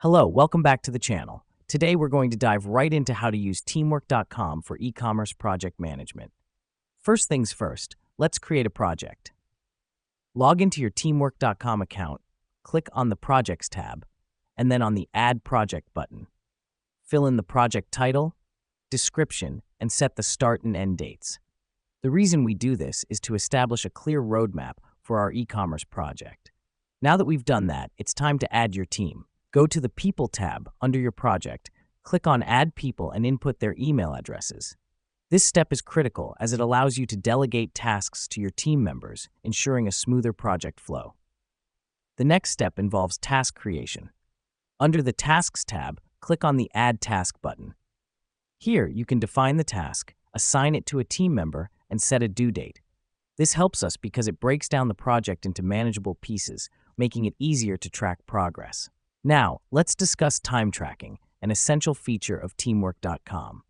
Hello, welcome back to the channel. Today we're going to dive right into how to use teamwork.com for e-commerce project management. First things first, let's create a project. Log into your teamwork.com account, click on the Projects tab, and then on the Add Project button. Fill in the project title, description, and set the start and end dates. The reason we do this is to establish a clear roadmap for our e-commerce project. Now that we've done that, it's time to add your team. Go to the People tab under your project, click on Add People and input their email addresses. This step is critical as it allows you to delegate tasks to your team members, ensuring a smoother project flow. The next step involves task creation. Under the Tasks tab, click on the Add Task button. Here, you can define the task, assign it to a team member, and set a due date. This helps us because it breaks down the project into manageable pieces, making it easier to track progress. Now, let's discuss time tracking, an essential feature of teamwork.com.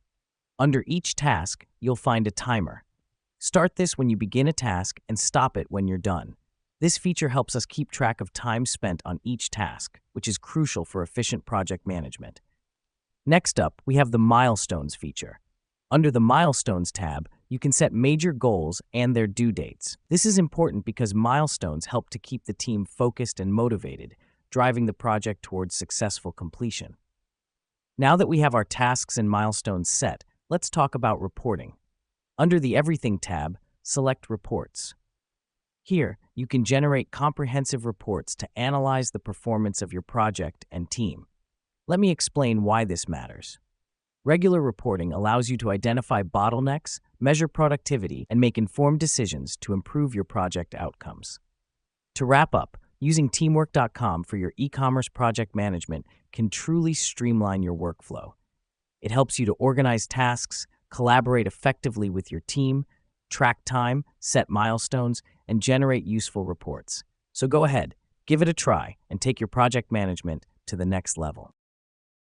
Under each task, you'll find a timer. Start this when you begin a task and stop it when you're done. This feature helps us keep track of time spent on each task, which is crucial for efficient project management. Next up, we have the Milestones feature. Under the Milestones tab, you can set major goals and their due dates. This is important because milestones help to keep the team focused and motivated, driving the project towards successful completion. Now that we have our tasks and milestones set, let's talk about reporting. Under the Everything tab, select Reports. Here, you can generate comprehensive reports to analyze the performance of your project and team. Let me explain why this matters. Regular reporting allows you to identify bottlenecks, measure productivity, and make informed decisions to improve your project outcomes. To wrap up, using teamwork.com for your e-commerce project management can truly streamline your workflow. It helps you to organize tasks, collaborate effectively with your team, track time, set milestones, and generate useful reports. So go ahead, give it a try, and take your project management to the next level.